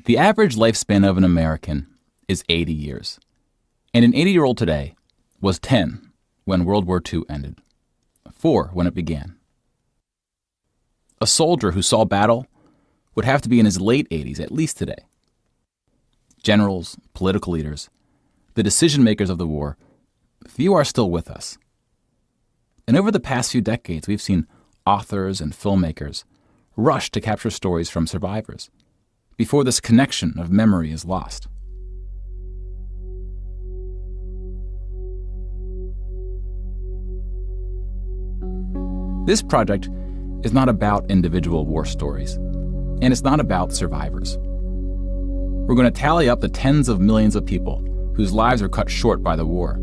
The average lifespan of an American is 80 years. And an 80-year-old today was 10 when World War II ended, 4 when it began. A soldier who saw battle would have to be in his late 80s at least today. Generals, political leaders, the decision makers of the war, few are still with us. And over the past few decades, we've seen authors and filmmakers rush to capture stories from survivors before this connection of memory is lost. This project is not about individual war stories, and it's not about survivors. We're going to tally up the tens of millions of people whose lives were cut short by the war,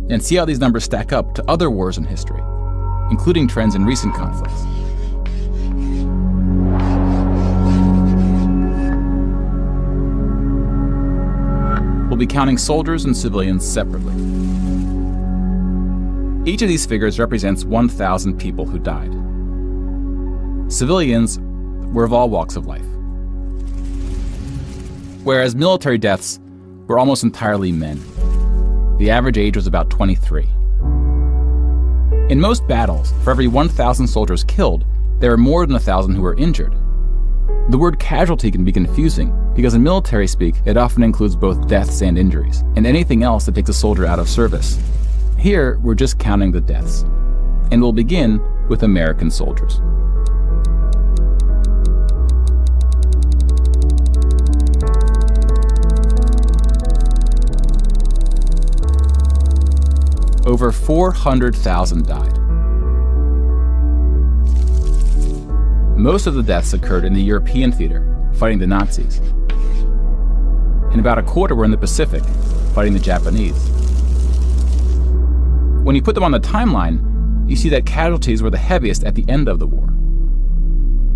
and see how these numbers stack up to other wars in history, including trends in recent conflicts. We'll be counting soldiers and civilians separately. Each of these figures represents 1,000 people who died. Civilians were of all walks of life, whereas military deaths were almost entirely men. The average age was about 23. In most battles, for every 1,000 soldiers killed, there are more than 1,000 who were injured. The word casualty can be confusing because in military speak, it often includes both deaths and injuries, and anything else that takes a soldier out of service. Here, we're just counting the deaths, and we'll begin with American soldiers. Over 400,000 died. Most of the deaths occurred in the European theater, fighting the Nazis. And about a quarter were in the Pacific, fighting the Japanese. When you put them on the timeline, you see that casualties were the heaviest at the end of the war.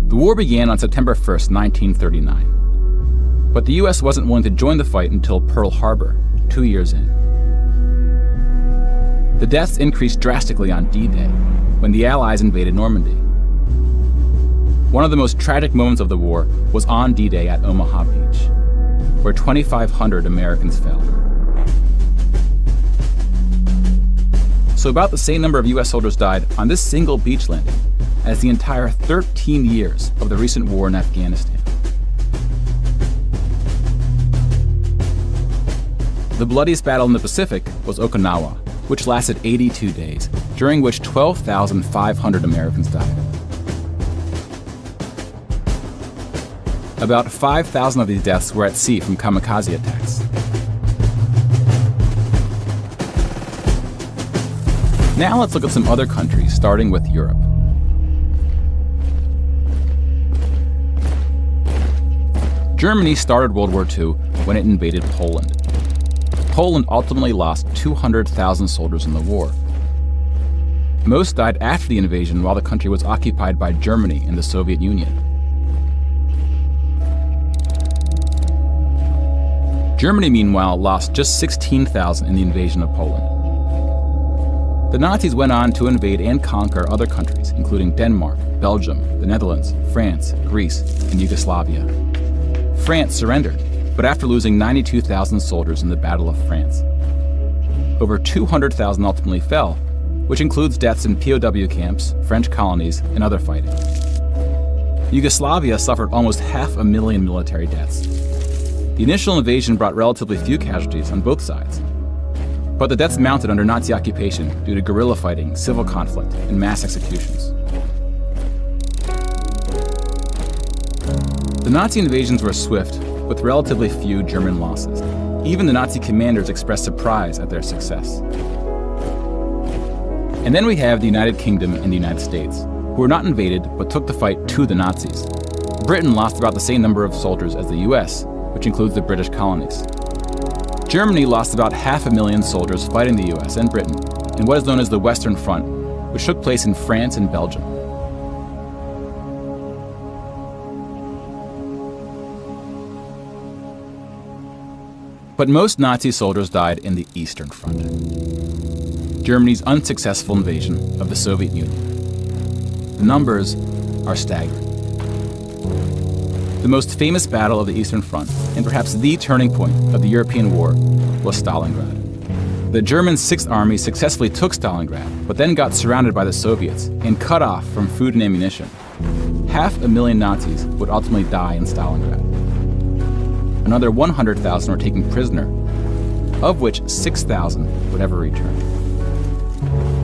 The war began on September 1st, 1939. But the US wasn't willing to join the fight until Pearl Harbor, 2 years in. The deaths increased drastically on D-Day, when the Allies invaded Normandy. One of the most tragic moments of the war was on D-Day at Omaha Beach, where 2,500 Americans fell. So about the same number of US soldiers died on this single beach landing as the entire 13 years of the recent war in Afghanistan. The bloodiest battle in the Pacific was Okinawa, which lasted 82 days, during which 12,500 Americans died. About 5,000 of these deaths were at sea from kamikaze attacks. Now let's look at some other countries, starting with Europe. Germany started World War II when it invaded Poland. Poland ultimately lost 200,000 soldiers in the war. Most died after the invasion while the country was occupied by Germany and the Soviet Union. Germany, meanwhile, lost just 16,000 in the invasion of Poland. The Nazis went on to invade and conquer other countries, including Denmark, Belgium, the Netherlands, France, Greece, and Yugoslavia. France surrendered, but after losing 92,000 soldiers in the Battle of France. Over 200,000 ultimately fell, which includes deaths in POW camps, French colonies, and other fighting. Yugoslavia suffered almost 500,000 military deaths. The initial invasion brought relatively few casualties on both sides, but the deaths mounted under Nazi occupation due to guerrilla fighting, civil conflict, and mass executions. The Nazi invasions were swift, with relatively few German losses. Even the Nazi commanders expressed surprise at their success. And then we have the United Kingdom and the United States, who were not invaded but took the fight to the Nazis. Britain lost about the same number of soldiers as the US, which includes the British colonies. Germany lost about 500,000 soldiers fighting the US and Britain in what is known as the Western Front, which took place in France and Belgium. But most Nazi soldiers died in the Eastern Front, Germany's unsuccessful invasion of the Soviet Union. The numbers are staggering. The most famous battle of the Eastern Front, and perhaps the turning point of the European war, was Stalingrad. The German Sixth Army successfully took Stalingrad, but then got surrounded by the Soviets and cut off from food and ammunition. 500,000 Nazis would ultimately die in Stalingrad. Another 100,000 were taken prisoner, of which 6,000 would ever return.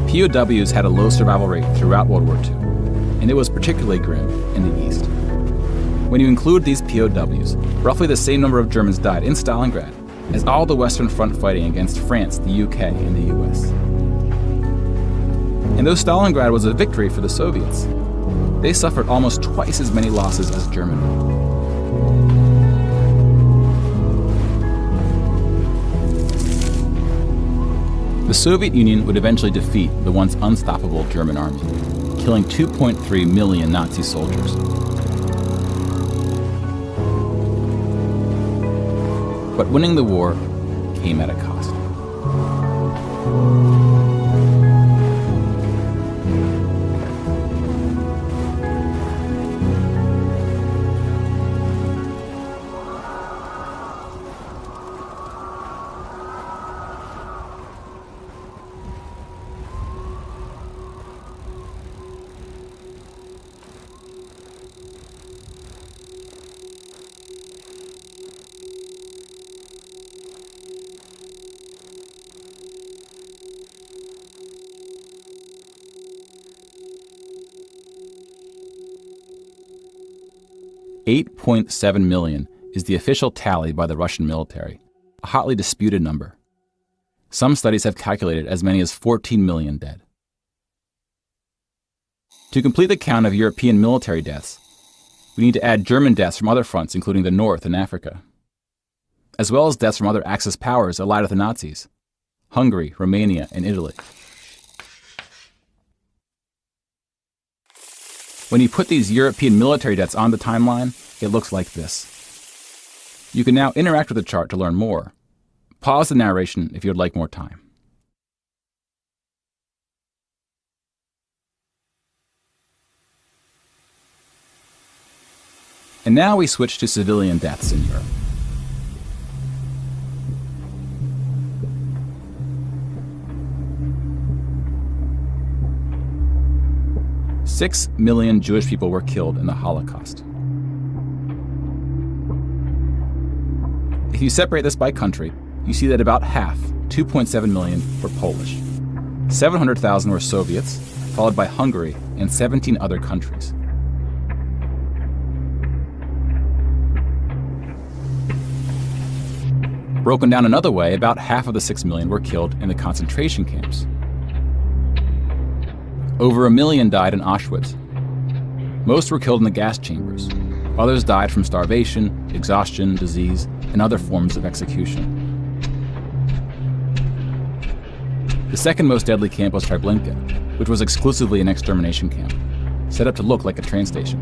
POWs had a low survival rate throughout World War II, and it was particularly grim in the East. When you include these POWs, roughly the same number of Germans died in Stalingrad as all the Western Front fighting against France, the UK, and the US. And though Stalingrad was a victory for the Soviets, they suffered almost twice as many losses as Germany. The Soviet Union would eventually defeat the once unstoppable German army, killing 2.3 million Nazi soldiers. But winning the war came at a cost. $8.7 million is the official tally by the Russian military, a hotly disputed number. Some studies have calculated as many as 14 million dead. To complete the count of European military deaths, we need to add German deaths from other fronts, including the North and Africa, as well as deaths from other Axis powers allied with the Nazis, Hungary, Romania, and Italy. When you put these European military deaths on the timeline, it looks like this. You can now interact with the chart to learn more. Pause the narration if you would like more time. And now we switch to civilian deaths in Europe. Six million Jewish people were killed in the Holocaust. If you separate this by country, you see that about half, 2.7 million, were Polish. 700,000 were Soviets, followed by Hungary and 17 other countries. Broken down another way, about half of the 6 million were killed in the concentration camps. Over 1 million died in Auschwitz. Most were killed in the gas chambers. Others died from starvation, exhaustion, disease, and other forms of execution. The second most deadly camp was Treblinka, which was exclusively an extermination camp, set up to look like a train station.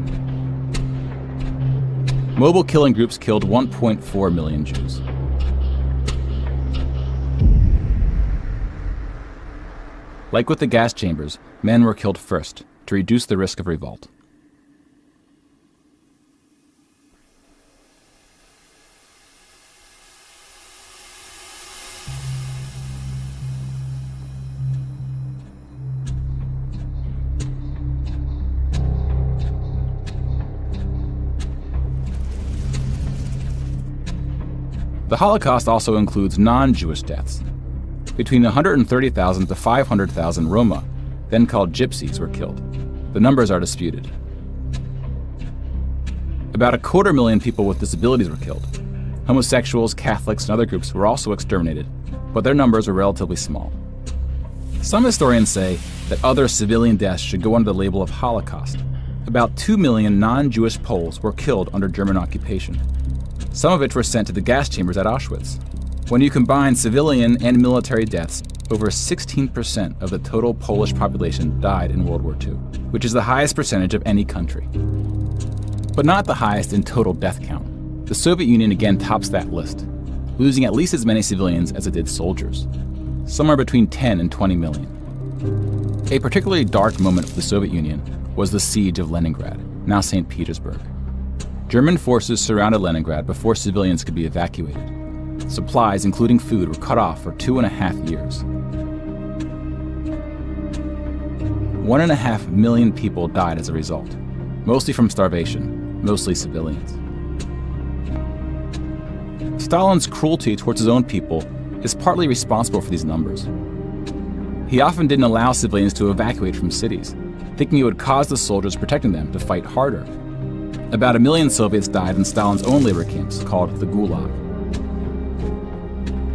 Mobile killing groups killed 1.4 million Jews. Like with the gas chambers, men were killed first to reduce the risk of revolt. The Holocaust also includes non-Jewish deaths. Between 130,000 to 500,000 Roma, then called Gypsies, were killed. The numbers are disputed. About 250,000 people with disabilities were killed. Homosexuals, Catholics, and other groups were also exterminated, but their numbers were relatively small. Some historians say that other civilian deaths should go under the label of Holocaust. About 2 million non-Jewish Poles were killed under German occupation, some of which were sent to the gas chambers at Auschwitz. When you combine civilian and military deaths, over 16% of the total Polish population died in World War II, which is the highest percentage of any country. But not the highest in total death count. The Soviet Union again tops that list, losing at least as many civilians as it did soldiers, somewhere between 10 and 20 million. A particularly dark moment for the Soviet Union was the siege of Leningrad, now St. Petersburg. German forces surrounded Leningrad before civilians could be evacuated. Supplies, including food, were cut off for 2.5 years. 1.5 million people died as a result, mostly from starvation, mostly civilians. Stalin's cruelty towards his own people is partly responsible for these numbers. He often didn't allow civilians to evacuate from cities, thinking it would cause the soldiers protecting them to fight harder. About 1 million Soviets died in Stalin's own labor camps, called the Gulag.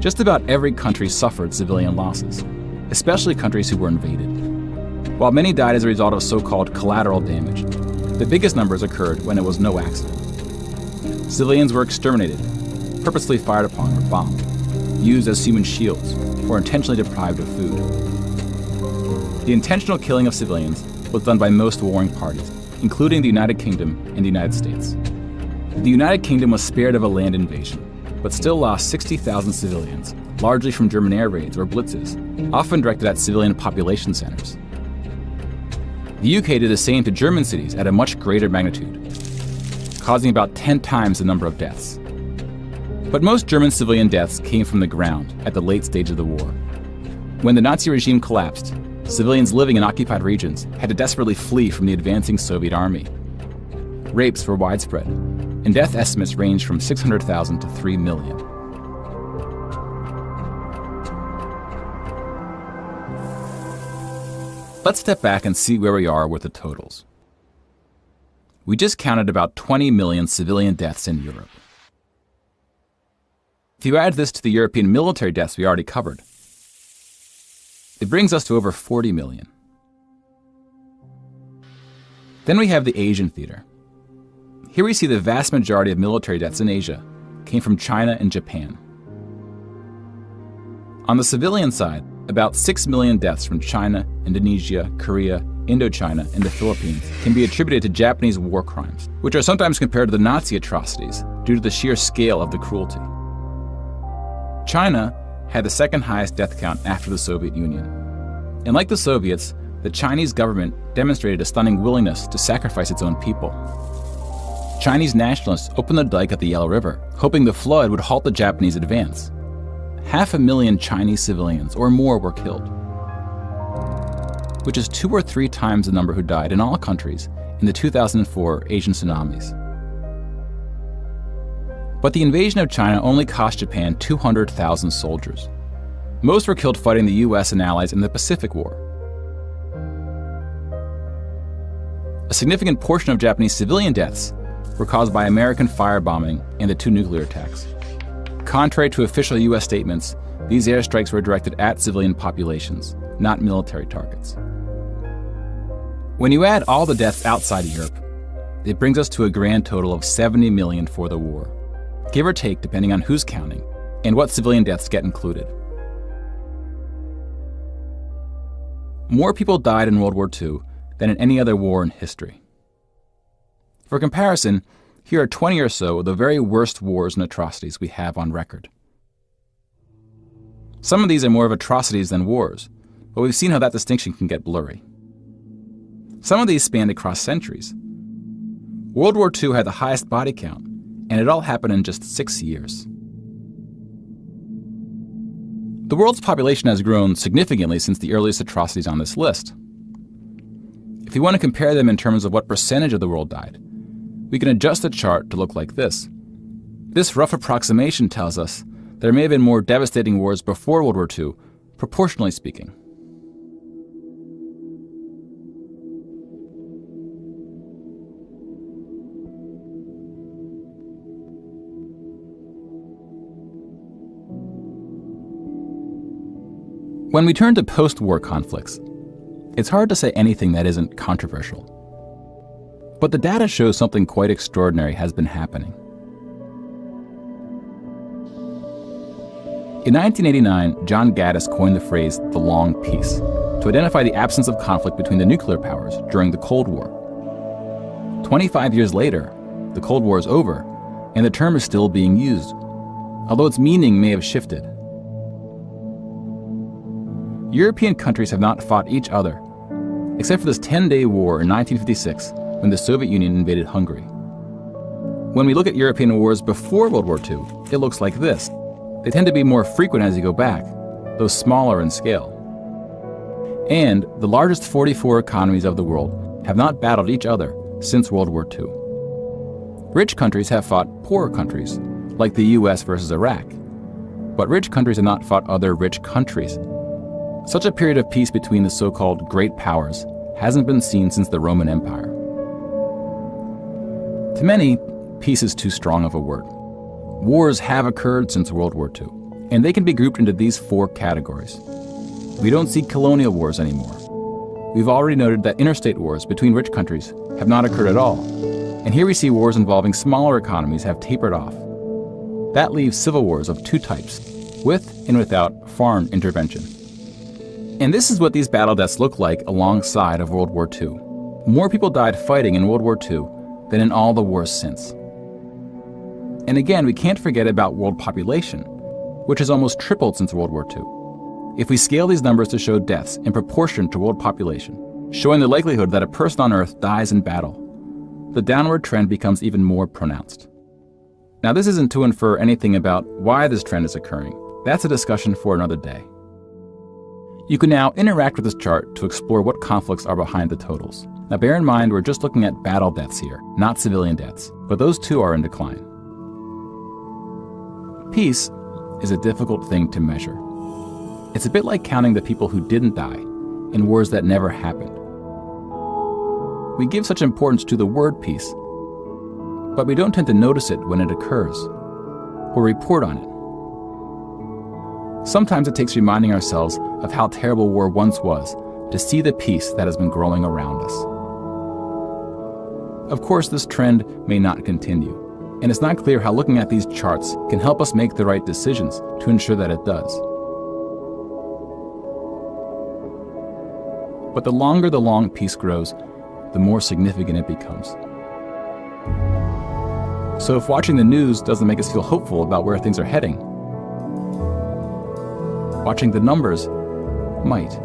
Just about every country suffered civilian losses, especially countries who were invaded. While many died as a result of so-called collateral damage, the biggest numbers occurred when it was no accident. Civilians were exterminated, purposely fired upon or bombed, used as human shields, or intentionally deprived of food. The intentional killing of civilians was done by most warring parties, including the United Kingdom and the United States. The United Kingdom was spared of a land invasion, but still lost 60,000 civilians, largely from German air raids or blitzes, often directed at civilian population centers. The UK did the same to German cities at a much greater magnitude, causing about 10 times the number of deaths. But most German civilian deaths came from the ground at the late stage of the war. When the Nazi regime collapsed, civilians living in occupied regions had to desperately flee from the advancing Soviet army. Rapes were widespread, and death estimates ranged from 600,000 to 3 million. Let's step back and see where we are with the totals. We just counted about 20 million civilian deaths in Europe. If you add this to the European military deaths we already covered, it brings us to over 40 million. Then we have the Asian theater. Here we see the vast majority of military deaths in Asia came from China and Japan. On the civilian side, about 6 million deaths from China, Indonesia, Korea, Indochina, and the Philippines can be attributed to Japanese war crimes, which are sometimes compared to the Nazi atrocities due to the sheer scale of the cruelty. China had the second highest death count after the Soviet Union. And like the Soviets, the Chinese government demonstrated a stunning willingness to sacrifice its own people. Chinese nationalists opened the dike at the Yellow River, hoping the flood would halt the Japanese advance. 500,000 Chinese civilians or more were killed, which is 2 or 3 times the number who died in all countries in the 2004 Asian tsunamis. But the invasion of China only cost Japan 200,000 soldiers. Most were killed fighting the US and allies in the Pacific War. A significant portion of Japanese civilian deaths were caused by American firebombing and the 2 nuclear attacks. Contrary to official US statements, these airstrikes were directed at civilian populations, not military targets. When you add all the deaths outside of Europe, it brings us to a grand total of 70 million for the war, give or take depending on who's counting and what civilian deaths get included. More people died in World War II than in any other war in history. For comparison, here are 20 or so of the very worst wars and atrocities we have on record. Some of these are more of atrocities than wars, but we've seen how that distinction can get blurry. Some of these spanned across centuries. World War II had the highest body count, and it all happened in just 6 years. The world's population has grown significantly since the earliest atrocities on this list. If you want to compare them in terms of what percentage of the world died, we can adjust the chart to look like this. This rough approximation tells us there may have been more devastating wars before World War II, proportionally speaking. When we turn to post-war conflicts, it's hard to say anything that isn't controversial. But the data shows something quite extraordinary has been happening. In 1989, John Gaddis coined the phrase the long peace to identify the absence of conflict between the nuclear powers during the Cold War. 25 years later, the Cold War is over, and the term is still being used, although its meaning may have shifted. European countries have not fought each other, except for this 10-day war in 1956 when the Soviet Union invaded Hungary. When we look at European wars before World War II, it looks like this. They tend to be more frequent as you go back, though smaller in scale. And the largest 44 economies of the world have not battled each other since World War II. Rich countries have fought poorer countries, like the US versus Iraq. But rich countries have not fought other rich countries. Such a period of peace between the so-called great powers hasn't been seen since the Roman Empire. To many, peace is too strong of a word. Wars have occurred since World War II, and they can be grouped into these 4 categories. We don't see colonial wars anymore. We've already noted that interstate wars between rich countries have not occurred at all, and here we see wars involving smaller economies have tapered off. That leaves civil wars of 2 types, with and without foreign intervention. And this is what these battle deaths look like alongside of World War II. More people died fighting in World War II than in all the wars since. And again, we can't forget about world population, which has almost tripled since World War II. If we scale these numbers to show deaths in proportion to world population, showing the likelihood that a person on Earth dies in battle, the downward trend becomes even more pronounced. Now, this isn't to infer anything about why this trend is occurring. That's a discussion for another day. You can now interact with this chart to explore what conflicts are behind the totals. Now, bear in mind, we're just looking at battle deaths here, not civilian deaths, but those too are in decline. Peace is a difficult thing to measure. It's a bit like counting the people who didn't die in wars that never happened. We give such importance to the word peace, but we don't tend to notice it when it occurs, or report on it. Sometimes it takes reminding ourselves of how terrible war once was to see the peace that has been growing around us. Of course, this trend may not continue, and it's not clear how looking at these charts can help us make the right decisions to ensure that it does. But the longer the long peace grows, the more significant it becomes. So if watching the news doesn't make us feel hopeful about where things are heading, watching the numbers might.